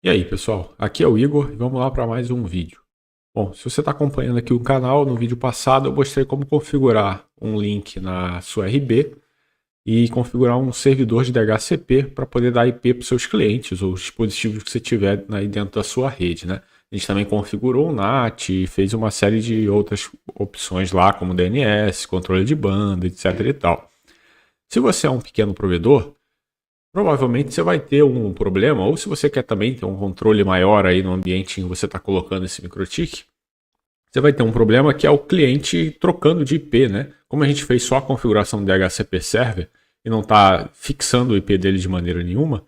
E aí, pessoal, aqui é o Igor e vamos lá para mais um vídeo. Bom, se você está acompanhando aqui o canal, no vídeo passado eu mostrei como configurar um link na sua RB e configurar um servidor de DHCP para poder dar IP para os seus clientes ou os dispositivos que você tiver aí dentro da sua rede, né? A gente também configurou o NAT e fez uma série de outras opções lá, como DNS, controle de banda, etc e tal. Se você é um pequeno provedor, provavelmente você vai ter um problema, ou se você quer também ter um controle maior aí no ambiente em que você está colocando esse microtik, você vai ter um problema que é o cliente trocando de IP, né? Como a gente fez só a configuração do DHCP Server e não está fixando o IP dele de maneira nenhuma,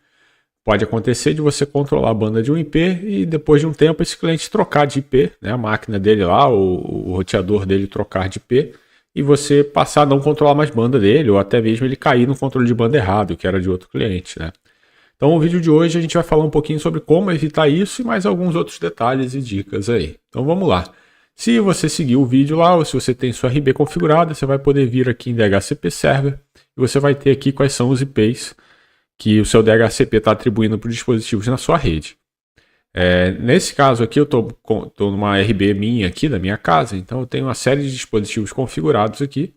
pode acontecer de você controlar a banda de um IP e depois de um tempo esse cliente trocar de IP, né? A máquina dele lá, o roteador dele trocar de IP, e você passar a não controlar mais banda dele, ou até mesmo ele cair no controle de banda errado, que era de outro cliente, né? Então, no vídeo de hoje a gente vai falar um pouquinho sobre como evitar isso e mais alguns outros detalhes e dicas aí. Então vamos lá. Se você seguir o vídeo lá, ou se você tem sua RB configurada, você vai poder vir aqui em DHCP Server e você vai ter aqui quais são os IPs que o seu DHCP está atribuindo para os dispositivos na sua rede. Nesse caso aqui eu estou numa RB minha aqui da minha casa, então eu tenho uma série de dispositivos configurados aqui.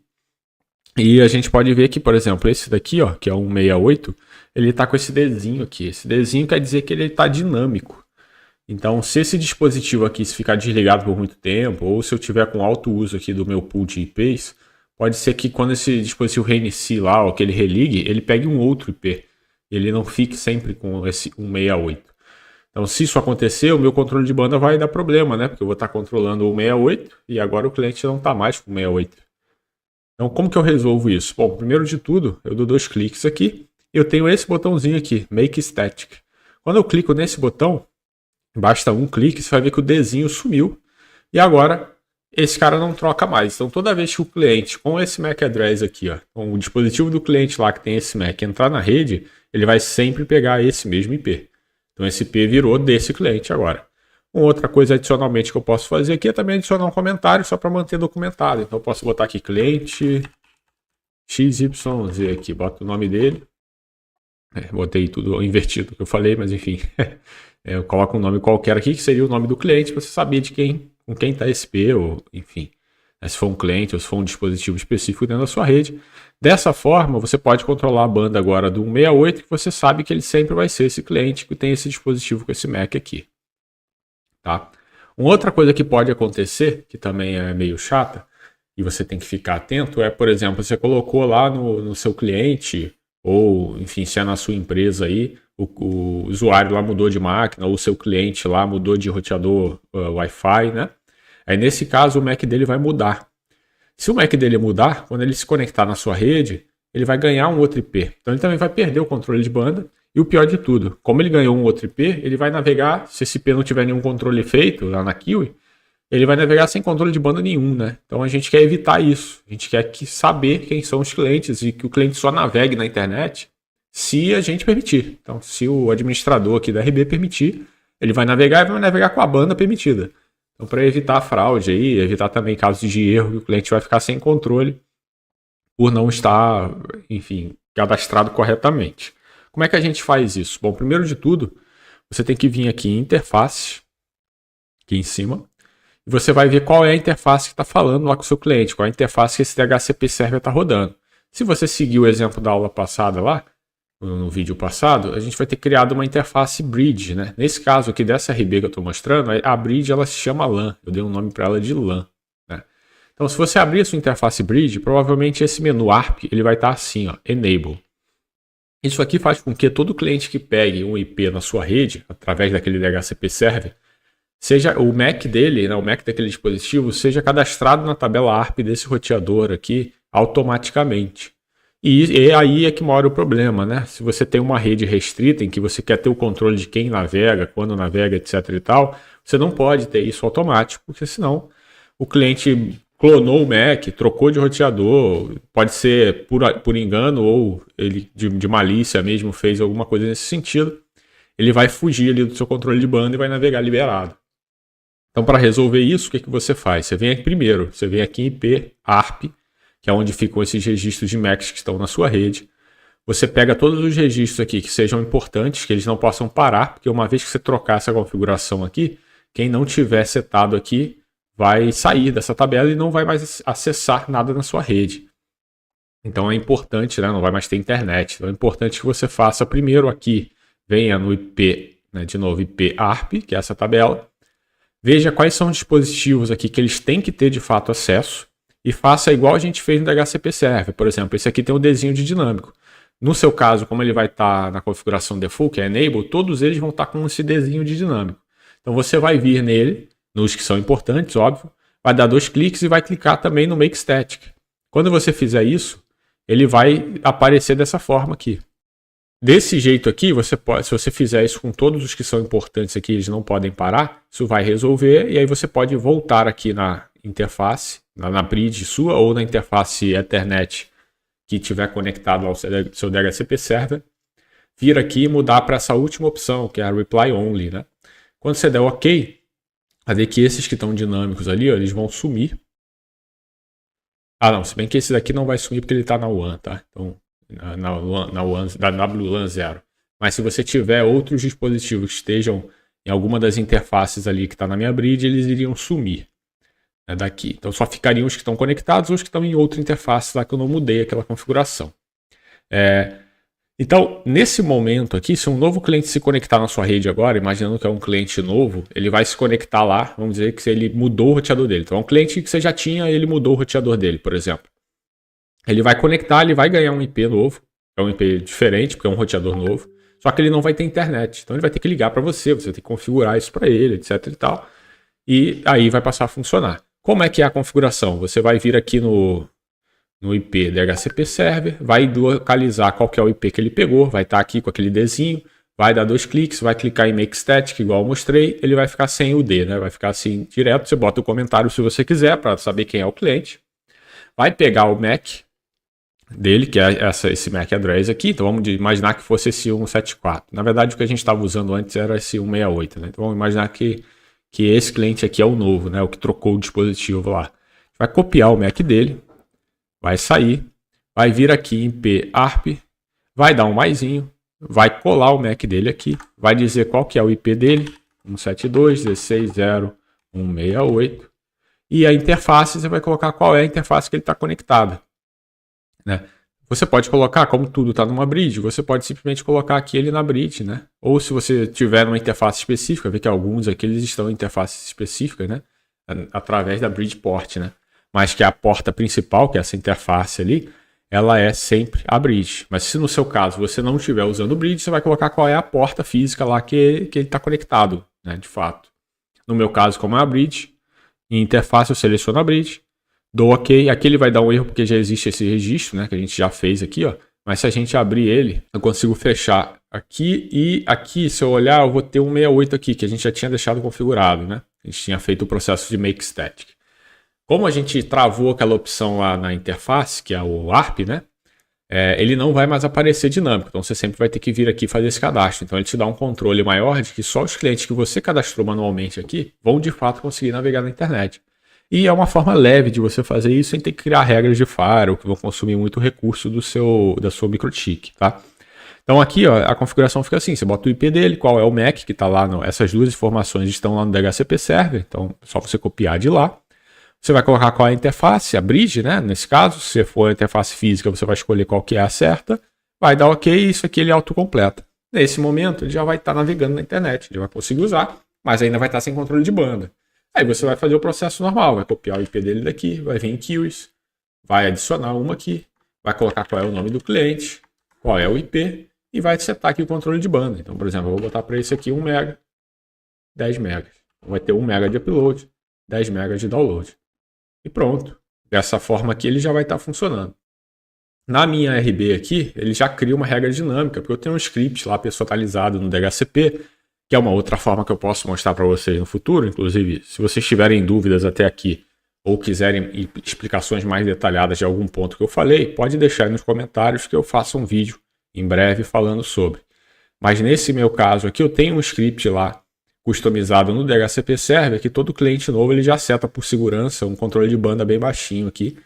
E a gente pode ver que, por exemplo, esse daqui, ó, que é o 168, ele está com esse Dzinho aqui. Esse Dzinho quer dizer que ele está dinâmico. Então, se esse dispositivo aqui ficar desligado por muito tempo, ou se eu tiver com alto uso aqui do meu pool de IPs, pode ser que quando esse dispositivo reinicie lá, ou que ele religue, ele pegue um outro IP. Ele não fique sempre com esse 168. Então, se isso acontecer, o meu controle de banda vai dar problema, né? Porque eu vou estar controlando o 168 e agora o cliente não está mais com o 168. Então, como que eu resolvo isso? Bom, primeiro de tudo, eu dou 2 cliques aqui e eu tenho esse botãozinho aqui, Make Static. Quando eu clico nesse botão, basta um clique, você vai ver que o Dzinho sumiu e agora esse cara não troca mais. Então, toda vez que o cliente com esse MAC address aqui, ó, com o dispositivo do cliente lá que tem esse MAC entrar na rede, ele vai sempre pegar esse mesmo IP. Então, esse IP virou desse cliente agora. Uma outra coisa adicionalmente que eu posso fazer aqui é também adicionar um comentário só para manter documentado. Então eu posso botar aqui cliente XYZ aqui, boto o nome dele. Botei tudo invertido que eu falei, mas enfim. Eu coloco um nome qualquer aqui que seria o nome do cliente para você saber com quem está esse IP, ou enfim. Se for um cliente ou se for um dispositivo específico dentro da sua rede. Dessa forma, você pode controlar a banda agora do 168, que você sabe que ele sempre vai ser esse cliente que tem esse dispositivo com esse MAC aqui. Tá? Uma outra coisa que pode acontecer, que também é meio chata, e você tem que ficar atento, é, por exemplo, você colocou lá no seu cliente, ou enfim, se é na sua empresa aí, o usuário lá mudou de máquina, ou o seu cliente lá mudou de roteador Wi-Fi, né? Aí nesse caso o MAC dele vai mudar. Se o MAC dele mudar, quando ele se conectar na sua rede, ele vai ganhar um outro IP. Então ele também vai perder o controle de banda. E o pior de tudo, como ele ganhou um outro IP, ele vai navegar, se esse IP não tiver nenhum controle feito lá na Kiwi, ele vai navegar sem controle de banda nenhum, né? Então a gente quer evitar isso. A gente quer saber quem são os clientes e que o cliente só navegue na internet se a gente permitir. Então, se o administrador aqui da RB permitir, ele vai navegar e vai navegar com a banda permitida. Então, para evitar a fraude aí, evitar também casos de erro, que o cliente vai ficar sem controle por não estar, enfim, cadastrado corretamente. Como é que a gente faz isso? Bom, primeiro de tudo, você tem que vir aqui em interface, aqui em cima, e você vai ver qual é a interface que está falando lá com o seu cliente, qual é a interface que esse DHCP Server está rodando. Se você seguir o exemplo da aula passada lá, no vídeo passado, a gente vai ter criado uma interface bridge, né? Nesse caso aqui dessa RB que eu estou mostrando, a bridge ela se chama LAN, eu dei um nome para ela de LAN. Né? Então, se você abrir a sua interface bridge, provavelmente esse menu ARP ele vai estar assim, ó, Enable. Isso aqui faz com que todo cliente que pegue um IP na sua rede, através daquele DHCP Server, seja o MAC dele, né, o MAC daquele dispositivo, seja cadastrado na tabela ARP desse roteador aqui automaticamente. E aí é que mora o problema, né? Se você tem uma rede restrita em que você quer ter o controle de quem navega, quando navega, etc e tal, você não pode ter isso automático, porque senão o cliente clonou o MAC, trocou de roteador, pode ser por engano ou ele de malícia mesmo fez alguma coisa nesse sentido, ele vai fugir ali do seu controle de banda e vai navegar liberado. Então, para resolver isso, o que você faz? Você vem aqui primeiro, você vem aqui em IP ARP, que é onde ficam esses registros de MACs que estão na sua rede. você pega todos os registros aqui que sejam importantes, que eles não possam parar, porque uma vez que você trocar essa configuração aqui, quem não tiver setado aqui vai sair dessa tabela e não vai mais acessar nada na sua rede. Então é importante, né? Não vai mais ter internet. Então é importante que você faça primeiro aqui, venha no IP, né? De novo, IP ARP, que é essa tabela. Veja quais são os dispositivos aqui que eles têm que ter de fato acesso e faça igual a gente fez no DHCP Server. Por exemplo, esse aqui tem um Dzinho de dinâmico. No seu caso, como ele vai estar na configuração default, que é Enable, todos eles vão estar com esse Dzinho de dinâmico. Então você vai vir nele, nos que são importantes, óbvio, vai dar 2 cliques e vai clicar também no Make Static. Quando você fizer isso, ele vai aparecer dessa forma aqui. Desse jeito aqui, você pode, se você fizer isso com todos os que são importantes aqui, eles não podem parar, isso vai resolver, e aí você pode voltar aqui na interface, na bridge sua, ou na interface Ethernet que estiver conectado ao seu DHCP Server, vir aqui e mudar para essa última opção, que é a Reply Only, né? Quando você der OK, vai ver que esses que estão dinâmicos ali, ó, eles vão sumir. Ah, não, se bem que esse daqui não vai sumir porque ele está na WAN, tá? Então, na WAN, da WLAN 0. Mas se você tiver outros dispositivos que estejam em alguma das interfaces ali que está na minha bridge, eles iriam sumir, né, daqui. Então só ficariam os que estão conectados ou os que estão em outra interface lá que eu não mudei aquela configuração. Então, nesse momento aqui, se um novo cliente se conectar na sua rede agora, imaginando que é um cliente novo, ele vai se conectar lá, vamos dizer que ele mudou o roteador dele. Então é um cliente que você já tinha, ele mudou o roteador dele, por exemplo. Ele vai conectar, ele vai ganhar um IP novo, é um IP diferente, porque é um roteador novo, só que ele não vai ter internet. Então ele vai ter que ligar para você vai ter que configurar isso para ele, etc e tal. E aí vai passar a funcionar. Como é que é a configuração? Você vai vir aqui no IP DHCP Server, vai localizar qual que é o IP que ele pegou, vai estar aqui com aquele Dzinho, vai dar 2 cliques, vai clicar em Make Static, igual eu mostrei, ele vai ficar sem o D, né? Vai ficar assim direto, você bota o comentário se você quiser, para saber quem é o cliente. Vai pegar o MAC dele, que é esse MAC address aqui, então vamos imaginar que fosse esse 174. Na verdade, o que a gente estava usando antes era esse 168, né? Então vamos imaginar que esse cliente aqui é o novo, né? O que trocou o dispositivo lá. Vai copiar o MAC dele, vai sair, vai vir aqui em IP ARP, vai dar um maisinho, vai colar o MAC dele aqui, vai dizer qual que é o IP dele, 172.16.0.168, e a interface, você vai colocar qual é a interface que ele está conectada, né? Você pode colocar, como tudo está numa bridge, você pode simplesmente colocar aqui ele na bridge, né? Ou se você tiver uma interface específica, vê que alguns aqui eles estão em interfaces específicas, né? Através da bridge port, né? Mas que a porta principal, que é essa interface ali, ela é sempre a bridge. Mas se no seu caso você não estiver usando o bridge, você vai colocar qual é a porta física lá que ele está conectado, né? De fato. No meu caso, como é a bridge, em interface eu seleciono a bridge, dou OK, aqui ele vai dar um erro porque já existe esse registro, né, que a gente já fez aqui, ó. Mas se a gente abrir ele, eu consigo fechar aqui e aqui, se eu olhar, eu vou ter um 168 aqui, que a gente já tinha deixado configurado, né? A gente tinha feito o processo de Make Static. Como a gente travou aquela opção lá na interface, que é o ARP, né? Ele não vai mais aparecer dinâmico, então você sempre vai ter que vir aqui fazer esse cadastro. Então ele te dá um controle maior de que só os clientes que você cadastrou manualmente aqui vão de fato conseguir navegar na internet. E é uma forma leve de você fazer isso sem ter que criar regras de firewall que vão consumir muito recurso da sua microtik, tá? Então aqui, ó, a configuração fica assim, você bota o IP dele, qual é o MAC que está lá, essas duas informações estão lá no DHCP Server, então é só você copiar de lá. Você vai colocar qual é a interface, a bridge, né? Nesse caso, se for a interface física, você vai escolher qual que é a certa, vai dar OK e isso aqui ele autocompleta. Nesse momento, ele já vai estar navegando na internet, ele vai conseguir usar, mas ainda vai estar sem controle de banda. Aí você vai fazer o processo normal, vai copiar o IP dele daqui, vai vir em queues, vai adicionar uma aqui, vai colocar qual é o nome do cliente, qual é o IP e vai setar aqui o controle de banda. Então, por exemplo, eu vou botar para esse aqui 1 MB, 10 MB. Vai ter 1 MB de upload, 10 MB de download. E pronto. Dessa forma aqui ele já vai estar funcionando. Na minha RB aqui, ele já cria uma regra dinâmica, porque eu tenho um script lá personalizado no DHCP, que é uma outra forma que eu posso mostrar para vocês no futuro. Inclusive, se vocês tiverem dúvidas até aqui ou quiserem explicações mais detalhadas de algum ponto que eu falei, pode deixar aí nos comentários que eu faço um vídeo em breve falando sobre. Mas nesse meu caso aqui, eu tenho um script lá customizado no DHCP Server que todo cliente novo ele já seta por segurança um controle de banda bem baixinho aqui,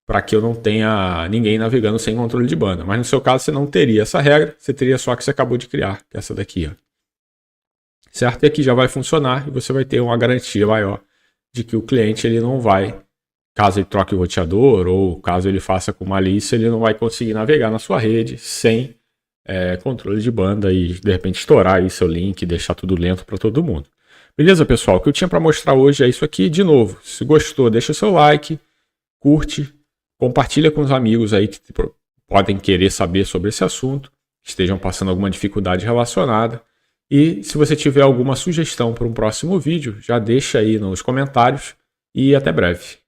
para que eu não tenha ninguém navegando sem controle de banda. Mas no seu caso você não teria essa regra, você teria só a que você acabou de criar, que é essa daqui, ó. Certo? E aqui já vai funcionar e você vai ter uma garantia maior de que o cliente ele não vai, caso ele troque o roteador ou caso ele faça com malícia, ele não vai conseguir navegar na sua rede sem controle de banda e de repente estourar aí seu link e deixar tudo lento para todo mundo. Beleza, pessoal? O que eu tinha para mostrar hoje é isso aqui. De novo, se gostou, deixa seu like, curte, compartilha com os amigos aí que podem querer saber sobre esse assunto, estejam passando alguma dificuldade relacionada. E se você tiver alguma sugestão para um próximo vídeo, já deixa aí nos comentários e até breve.